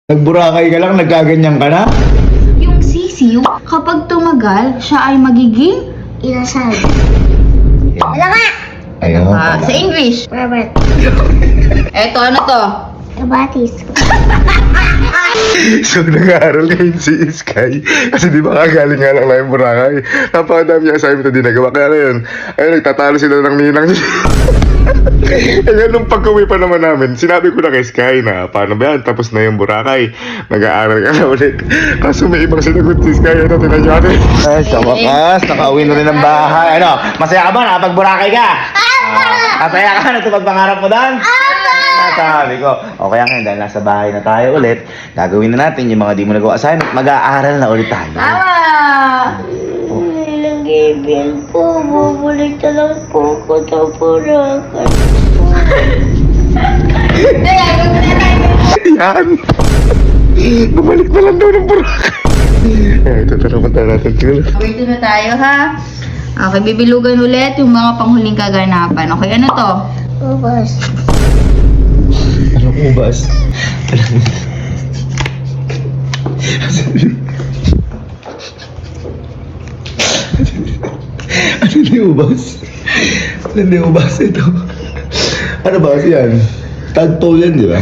Nagburakay ka lang, nagkaganyan ka na? Yung sisiw, kapag tumagal, siya ay magiging Inasal. Wala nga! Ayun. sa English. Robert. Eto, ano to? Kabatis. So, nag-aaral ngayon si Sky. Kasi di ba kagaling nga lang na yung Boracay. Napakadami niya assignment na di nagawa. Kaya ngayon, ayun, nagtatalo sila ng ninang niya. Kaya nung pag-uwi pa naman namin, sinabi ko na kay Sky na paano ba yan? Tapos na yung Boracay. Nag-aaral ka na ulit. Kaso may ibang sinagot si Sky. Ano, tinan niyo natin. Ay, sa wakas, nakauwi na rin ng bahay. Ano, masaya ka ba? Nakapag-Boracay ka? Masaya ka? Natupag-pangarap mo doon? Sabi ko, o kaya ngayon dahil nasa bahay na tayo ulit, gagawin na natin yung mga di mo nagawa assignment, mag-aaral na ulit tayo. Tama! Nag-ibig po. Bubalik na lang po ko sa Boracay. Yan! Bumalik na lang daw ng Boracay. Ay, tutulungan tayo natin. Okay, ito na tayo ha. Okay, bibilugan ulit yung mga panghuling kaganapan. Okay, ano to? Ubas. Anong ubas? Ano na yung ubas? Ano na yung ubas ito? Ano ba kasi yan? Tadpole yan, di ba?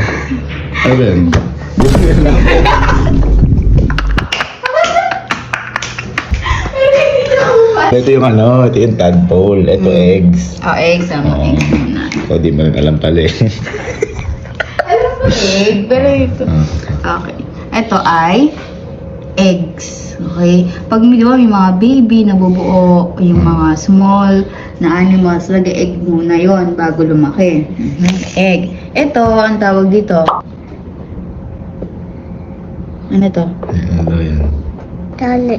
Ano ba yan? Gusto yan lang. Ito yung ano, ito yung tadpole, ito eggs. Oh, eggs. Oo. Eggs muna. O, di mo rin alam pala eh. Egg, pero ito. Okay. Ito ay eggs. Okay? Pag di ba, may mga baby na bubuo, yung mga small na animals, lagay egg muna yon bago lumaki. Egg. Ito, ang tawag dito. Ano to? Ano yan? Tali.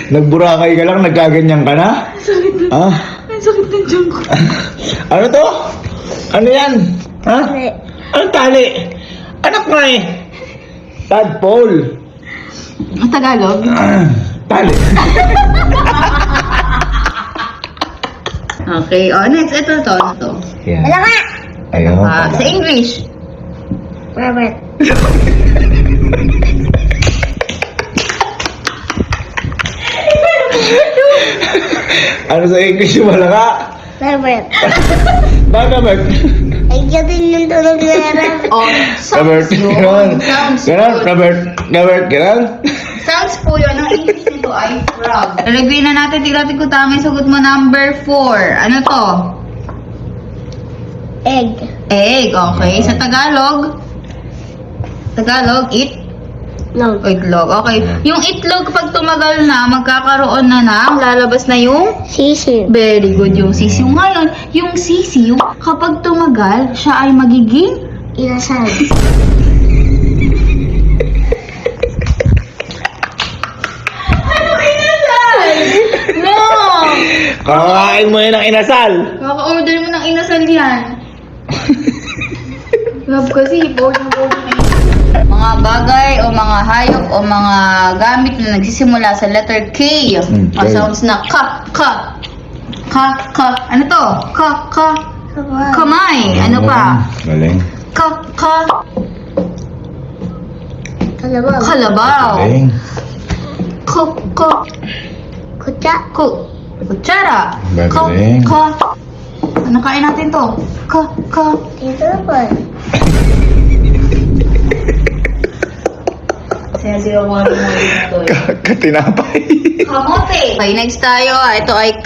Nagburakay ka lang, nagkaganyan ka na? Sakit na. Ah? Ang sakit ng tiyan ko. Ano to? Ano yan? Ha? Tali. Anong tali? Anak nga eh. Tadpole. Ang Tagalog? Tali. Okay. Oh, next. Ito to. Ano to? Yan. Wala nga! Ayun. Sa English. Robert. Ano sa English yung malaka? Robert. Baka ba? Ay, gatin yung tulog na Robert. Oh, Robert, sounds ganon. yun. Sounds Ganon, good. Robert, ganon. Sounds po yun. Ang English nito ay frog. Lalagay na natin. Tignan ko tama yung sagot mo. Number 4. Ano to? Egg. Egg. Okay. Sa Tagalog? Tagalog, No. itlog. Okay. Yung itlog, pag tumagal na, magkakaroon na ng lalabas na yung Sisiw. very good yung sisiw. Ngayon, yung sisiw, kapag tumagal, siya ay magiging Inasal. no! Kakain mo yun ng inasal. Kaka-order mo ng inasal yan. Love kasi, board na board na mga bagay o mga hayop o mga gamit na nagsisimula sa letter K. K. Sounds na ka. Ano to? Kamay. Ano pa? Galing. Kalabaw. Kalabaw. Galing. Kutsa. Kutsara. Galing. Ano kain natin to? Dito na po. Sinasigaw mo dito. Katinapay. Kamote. Okay, next tayo. Ito ay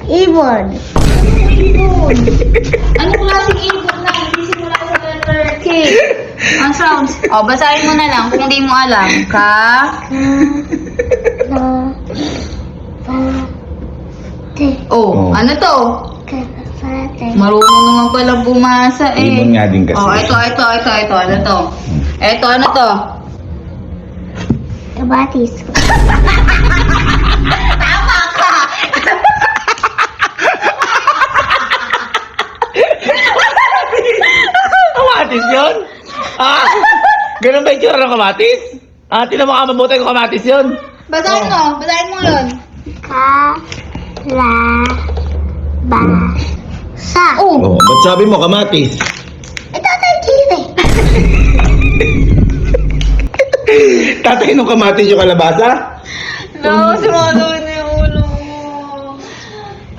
Ibon. ibon. Anong klaseng ibon na hindi simula sa letter K? Ang sounds. O, basahin mo na lang kung hindi mo alam. Oh. Ano to? Kapate. Marunong naman pala bumasa eh. Ibon nga din kasi. Oh, ito. Ano to? Ito, ano to? Kabatis. Tama ka! Kamatis yun? Ah? Ganun ba yung tsura ng kamatis? Ah, tinan mo ka mabuti kung kamatis yun. Basahin mo. Basahin mo yun. Kalabasa. Oh. Oh, ba't sabi mo kamatis? Ito tayo kiri. Tatay nung kamatis yung kalabasa? No, sumadawin na yung ulo mo.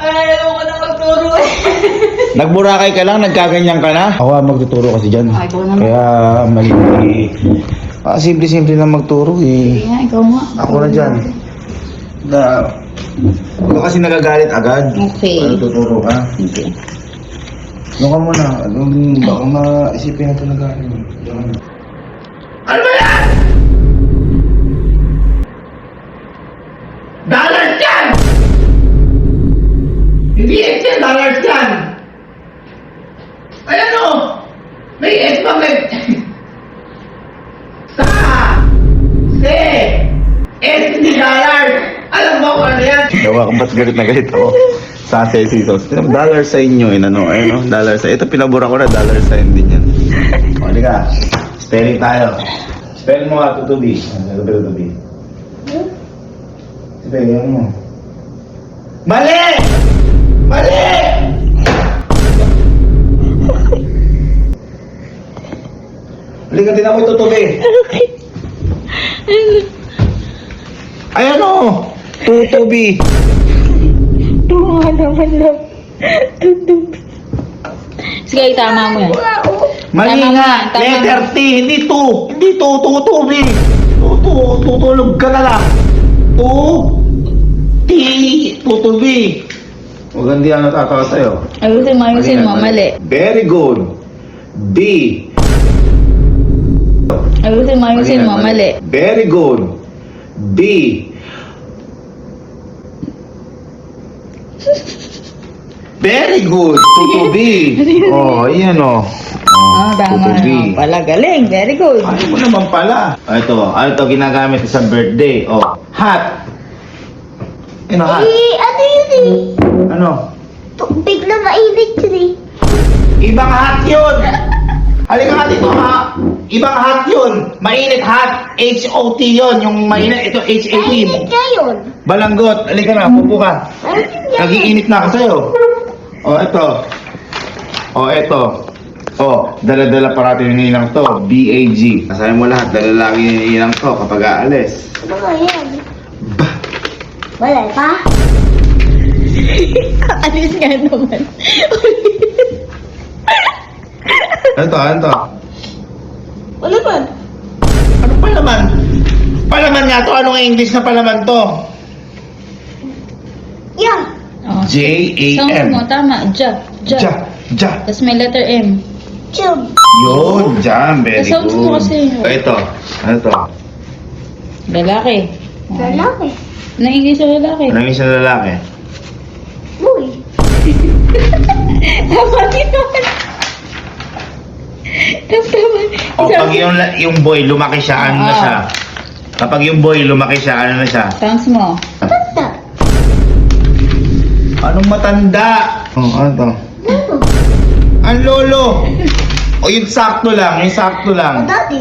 Ay, alam ko na magturo eh. Nagburakay ka lang, nagkaganyan ka na? Ako ang magtuturo kasi dyan. Ah, ikaw naman. Kaya mali. Simple-simple lang magturo eh. Sige nga, ikaw nga. Ako na dyan. Huwag ka kasi nagagalit agad. Okay. Ano tuturo ka? Okay. Ano ka muna? Baka maisipin na ito nagalit. Ano ba yan? Dollars yan! Hindi X yan, dollars yan! Ayan o! May X pa may... Sa! Se! S hindi dollars! Alam mo kung ano yan? Gawa kung ba't galit na galit ako. Sa Cesisos. Dollar sign nyo, ano, ayun o, dollar sign. Ito pinabura ko na, dollar sign din yan. O, halika. Spelling tayo. Spell mo nga, tutubi. Ano ba tutubi? Spelling mo. Mali! Mali! Halika din ako tutubi. Ayan o! Tutubi. Tunga naman lang. Sige, tama mo yan. Mali Tama nga. nga, tama Letter T. Hindi to. Hindi to. Tutubi. Tutulog ka na lang. T. Tutubi. Huwag hindi ang natatawa sa'yo. Ayusin mo, mali. Very good. B. Ayusin mo, mali. Very good. B. Very good. Tutubi. Oh, ayan oh. Tama tutubi. na pala. Galing. Very good. Ano mo naman pala? Ito ginagamit sa birthday. Oh, hat. Ano hat? Ano yun eh? Ano? Bigla mainit yun eh. Ibang hat yun! Halika nga dito ha! Ibang hat yun! Mainit hat! H-O-T yun! Yung mainit, ito H-A-T. Mainit ka yun. Balanggot! Halika na, pupo ka. Nagiinit na ako sa'yo. Oh, ito. Oh, ito. Oh, dala-dala parati yung ninang to. B-A-G. Nasabi mo lahat, dala lagi yung ninang to kapag aalis. Ano nga yan? Wala pa? Alis nga naman. Ano to? Wala pa. Ano palaman? Palaman nga to? Anong English na palaman to? Yeah. Oh. J-A-M. Sound mo, tama. Ja. Ja. Tapos may letter M. Chub. Yun, jam. Very Sounds good. mo kasi. Ito. Ano to? Lalaki. Lalaki. Na-English sa lalaki. Anong isang lalaki? Uy. Tama din naman. Tama. O pag yung boy lumaki siya, ano na siya? Kapag yung boy lumaki siya, ano na siya? Sounds mo. Tanda. Anong matanda? Oh, ano to? Ano? Ang lolo! O yung sakto lang, Dati.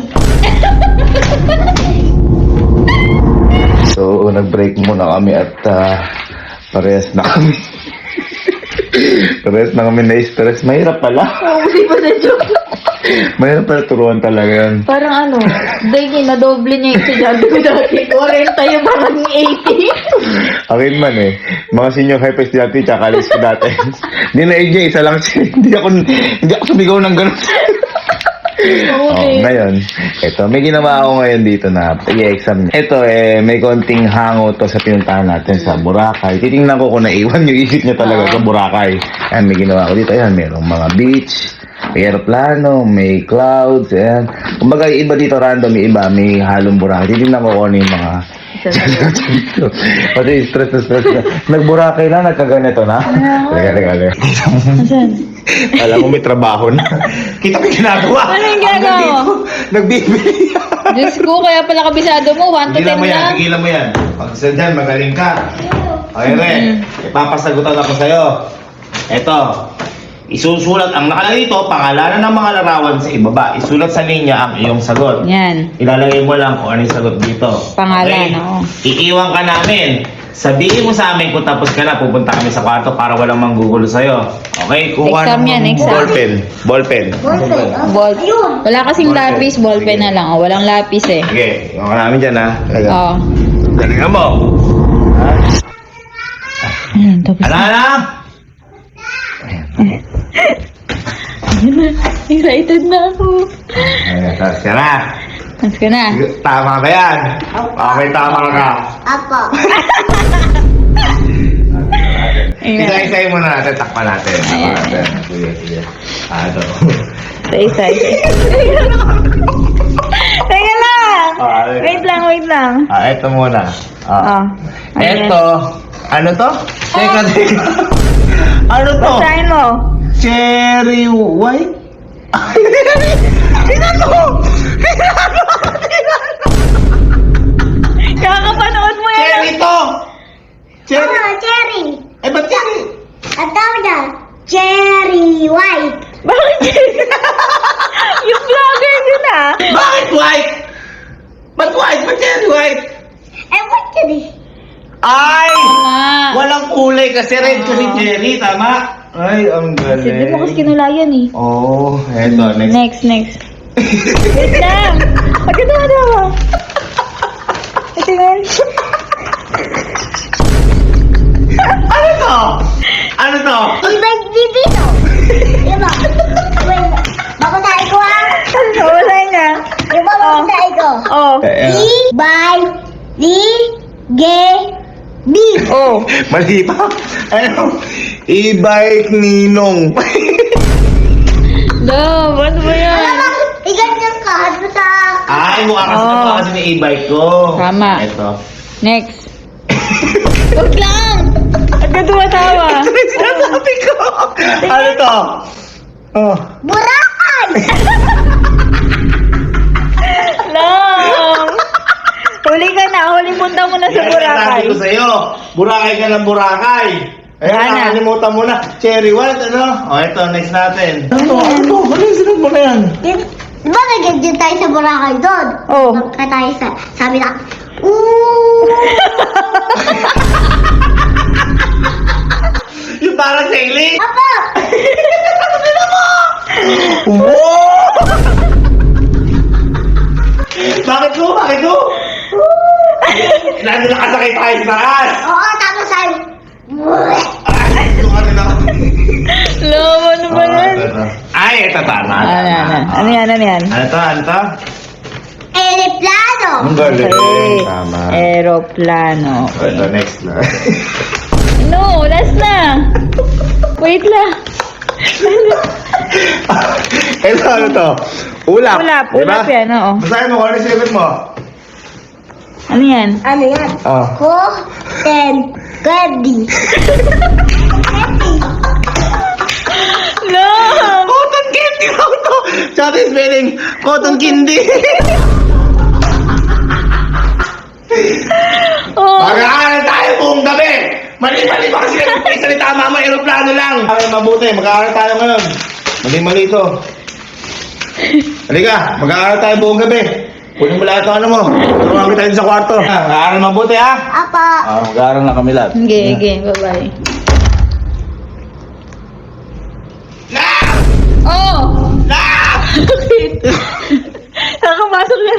So, nag-break muna kami at parehas na kami. Parehas na kami na-stress. Mahirap pala. Hindi pa na joke. Mahirap pala turuan talaga yan. Parang ano, dahil na-doble niya yung estudyante ko dati. 40 yung parang 80. Akin man eh. Mga senior high pa estudyante, tsaka alis ko dati. Hindi na AJ, isa lang siya. Hindi ako sumigaw ng ganun. Okay. Ngayon, ito, may ginawa ako ngayon dito na i-exam. Ito may konting hango to sa pinuntahan natin sa Boracay. Titingnan ko kung naiwan yung isip niya talaga sa Boracay. Ayan, may ginawa ko dito. Ayan, mayroong mga beach, may aeroplano, may clouds, ayan. Kumbaga, yung iba dito random, yung iba, may halong Boracay. Titingnan ko kung ano yung mga pati stress na. Nag-Boracay na, nagkaganito na. Teka. Asan? Alam mo, may trabaho na. Kita ko yung ginagawa. Ano yung ginagawa mo? Nagbibili. Diyos ko, kaya pala kabisado mo. 1 to 10 na. Tigilan mo yan. Pag sa dyan, magaling ka. Okay, Re. Ipapasagutan ako sa'yo. Eto. isusulat ang nakalagay dito, pangalanan ng mga larawan sa ibaba. Isulat sa linya ang iyong sagot. Yan. Ilalagay mo lang kung ano yung sagot dito. Pangalan, oo. Iiwan ka namin. Sabihin mo sa amin kung tapos ka na, pupunta kami sa kwarto para walang manggugulo sa'yo. Okay? Kuha Exam yan, exam. Ballpen. Ballpen. Ball. Wala kasing lapis, ballpen na lang. Oh, walang lapis eh. Okay, iwan ka namin dyan ha. Oo. Galingan mo. Ha? Ayan, tapos Ano na? Ayan na. Excited na ako. Ayan, tapos ka na. Tapos ka na. Tama ba yan? Okay, tama ka. Apo. Ayan. Isa-isay mo na natin, takpan natin. Takpan natin. Sige, sige. Ito. Excited. Teka lang. Wait lang, wait lang. Ito muna. Oh. Ito. Ano to? Teka, teka. Ano to? Basahin mo. Cherry white? Kakapanood mo yan. Cherry to! Cherry? Oh, cherry. Eh, ba't cherry? Ang tawag dyan, cherry white. Bakit cherry? Yung vlogger yun ah. Bakit white? Ba't white? Ba't cherry white? Eh, what yun eh? Ay! Tama. Walang kulay kasi red kasi cherry, tama? Ay, ang Hindi mo kasi galing. kinulayan eh. Oh, eto, next. Next. Wait lang. Pagkatawa. Ito yun. Ano to? Ano to? Ibig dito. Diba? Wait, babasahin ko ah. Wala niya. Diba babasahin ko? Oh. Di, by, di, ge, bi. Oh. Mali pa. Ano? E-bike ninong. Love, ano ba yan? Alam mo, iganyan ka. Ano sa... Ay, mukha kasi Oh. kasi ni e-bike ko. Tama. Ito. Next. Wag lang. Agad tumatawa. Sinasabi ko. Ano to? Oh. Burakan! Love. Huli ka na. Huling punta mo na sa Boracay. Sabi ko sa'yo. Burakay ka ng Burakay. Ayan, Wala na. nakalimutan mo na. Cherry white, ano? O, ito, next natin. Ano to? Ano to? Ano yung sunod mo na yan? Diba nag-enjoy tayo sa Boracay doon? Oh. Magka tayo sa... Sabi na... Ooh! Yung parang sailing. Apa! Wow! Bakit ko? Bakit ko? Lalo nakasakay tayo sa taas. Oo, tapos sabi... Ay, yung ano na. Love, ano ba yan? Ay, ito tama. Ano yan? Ano to? Ano to? Aeroplano! Ang galing. Okay. Tama. Aeroplano. Ito, next na. No, last na. Wait lang. Ito, ano to? Ulap. Ulap, Diba? ulap yan, oo. Basahin mo kung ano yung sagot mo. Ano yan? Ano yan? Oh. Cotton candy. Love! Cotton candy daw to. Sabi spelling, cotton candy. Oh. Mag-aaral tayo buong gabi. Mali-mali ba kasi nagsalita mama, aeroplano lang. Ay, mabuti, mag-aaral tayo ngayon. Mali-mali ito. Halika, mag-aaral tayo buong gabi. Kunin mo lahat ng ano mo. Tulungan kita din sa kwarto. Mag-aaral mabuti ha. Apa! Mag-aaral na kami lahat. Okay, bye-bye. Oh! Ah! Bakit? Nakapasok na.